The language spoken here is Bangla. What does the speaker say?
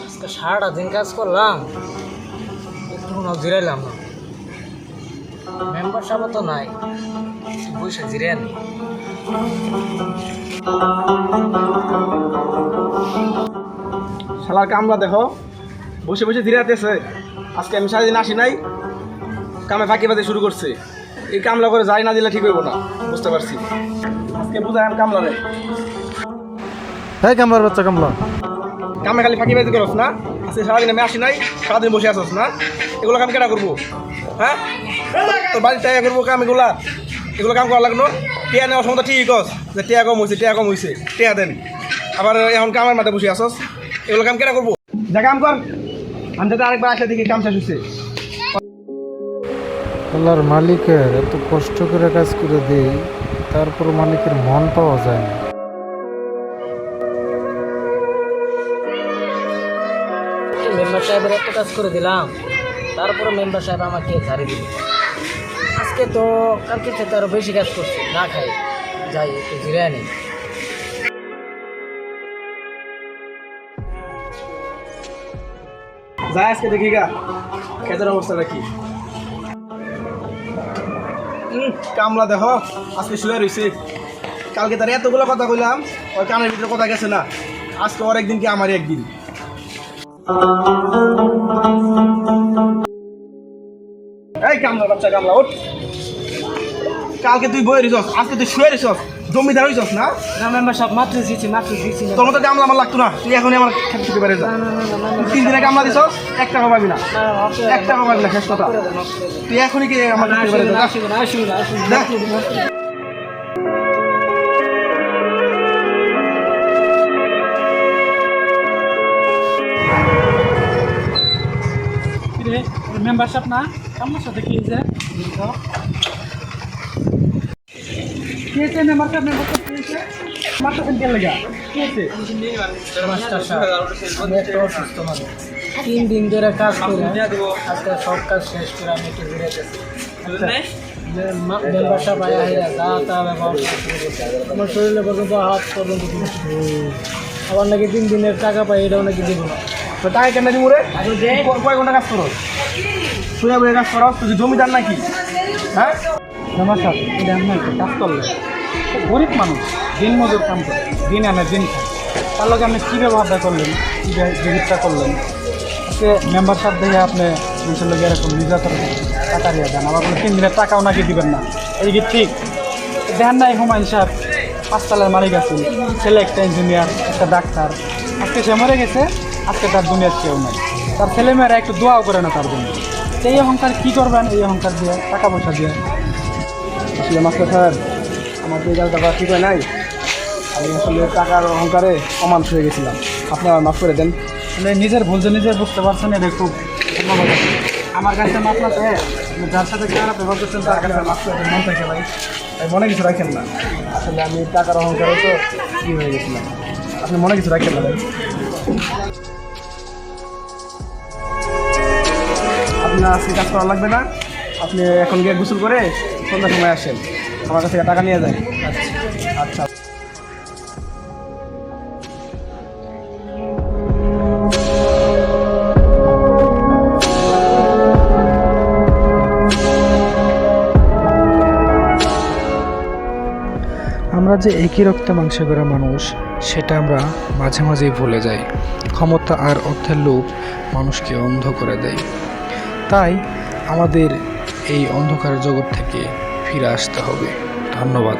আজকে সারাটা দিন কাজ করলাম, একটু জিরাইলাম না। মেম্বার সাহেব তো নাই, বসে জিরে আনি। শালার কামলা দেখো, বসে বসে ধীরে আসতেছে। আজকে আমি সারাদিন আসি নাই, কামে ফাঁকি বাদে শুরু করছে। এই কামলা করে যাই না দিলে ঠিক হইব না, বুঝতে পারছি। আজকে বুঝাই আমি কামলা রে। হ্যাঁ কামলার বাচ্চা কামলা, কামে খালি ফাঁকি বাজি করস না। আজকে সারাদিন আমি আসি নাই, সারাদিন বসে আসস না। এগুলো কাম কেনা করবো? হ্যাঁ, তোর বাড়ির টাকা করবো কাম এগুলো কাম করা লাগলো। টিয়া নেওয়ার সময় ঠিকই কস যে টিয়া কম হয়েছে, টিয়া দেন। আবার এখন কামের মাঠে বসে আসস, এগুলো কাম কেনা করবো? যা কাম কর, আমি যাতে আরেকবার আসলে দেখি কাম শেষ হচ্ছে। আল্লাহর মালিকের এত কষ্ট করে কাজ করে দেই, তারপর মালিকের মন পাওয়া যায় না। মেম্বার সাহেবের একটা কাজ করে দিলাম, তারপরে মেম্বার সাহেব আমাকে ঝাড়ি দিল। আজকে তো কালকে থেকে আরো বেশি কাজ করছি, না খাই যাই একটু জিরে আনি। যাই আজকে দেখি গা খেতের অবস্থাটা কি। কামলা দেখো আজকে শুয়ে রয়েছে। কালকে তার এতগুলো কথা কইলাম, ওর কানের ভিতরে কথা গেছে না। আজকে ওর একদিন কি আমার একদিন। এই কামলা বাচ্চা কামলা, ওঠ। কালকে তুই বয়ে রিসস, আজকে তুই শুয়ে রিসস, জমিদার হইছস না? না মেম্বার সাহেব মাত্র দিয়েছি তোর মতো কামলা আমার লাগতো না। তুই এখনই আমার খেতে খেতে পারে যা। 3 দিনে কামলা দিছস, 1 টাকা পাবি না, 1 টাকা পাবি না, শেষ কথা। তুই এখনই কি আমার খেতে পারে যা। মেম্বার সাহেব না আমার সাথে কি হয়েছে? কি হয়েছে মেম্বার সাহেব? মেম্বার সাহেব কি হয়েছে? আমার সাথে কেন লাগা? কি হয়েছে? মাস্টার সাহেব, আমি একটা অসুস্থ মানুষ। 3 দিন ধরে কাজ করে আজকে সব কাজ শেষ করে আমি একটু ঘুরে গেছি। মেম্বার সাহেব আয়া যা তা ব্যবহার আমার শরীরে পর্যন্ত হাত পর্যন্ত আবার নাকি 3 দিনের টাকা পাই, এটাও নাকি দিব না। তো টাকা কেন দিমু রে? কয় ঘন্টা কাজ করো? শুয়ে বয়ে কাজ করো? তুই জমিদার নাকি? হ্যাঁ মেম্বার সাহেব এটা আপনি একটা কাজ করলেন, গরিব মানুষ দিন মজুর কাম করে, দিন আনে দিন খায়, তার লগে আপনি কী ব্যবহারটা করলেন, কী বিহিতটা করলেন? আজকে মেম্বার সাহেব দেখে আপনি মানুষের লোক এরকম নির্যাতন টাকা দিয়ে দেন, আবার 3 দিনের টাকাও নাকি দিবেন না। এই কি ঠিক? দেখেন না, এই হুমায়ুন সাহেব 5 তলার মালিক আছেন, ছেলে একটা ইঞ্জিনিয়ার, একটা ডাক্তার। আজকে সে মরে গেছে, আজকে তার দুনিয়ার কেউ নাই। তার ছেলেমেয়েরা একটু দোয়াও করে না তার জন্য। এই অহংকার কী করবেন? এই অহংকার দিয়ে, টাকা পয়সা দিয়ে। আসলে মাস্টার সাহেব, আমার তো এই কাজটা করা ঠিক হয় নাই। আমি আসলে টাকার অহংকারে অমানুষ হয়ে গেছিলাম। আপনি আমার মাফ করে দেন। মানে নিজের ভুল যে নিজে বুঝতে পারছেন, এটা খুব ধন্যবাদ। আমার কাছে মাফ না পেয়ে যার সাথে খারাপ ব্যবহার করছেন তার কাছে মাফ করে মন থেকে ভাই, তাই মনে কিছু রাখেন না। আসলে আমি টাকার অহংকারে তো কী হয়ে গেছিলাম। আপনি মনে কিছু রাখেন না ভাই। আপনার আজকে কাজ করা লাগবে না। আপনি এখন গিয়ে গোসল করে সন্ধ্যার সময় আসেন, আমার কাছে টাকা নিয়ে যায়। আচ্ছা। আমরা যে একই রক্তে মাংসে গড়া মানুষ, সেটা আমরা মাঝে মাঝেই ভুলে যাই। ক্ষমতা আর অর্থের লোভ মানুষকে অন্ধ করে দেয়। তাই আমাদের এই অন্ধকার জগৎ থেকে ফিরে আসতে হবে। ধন্যবাদ।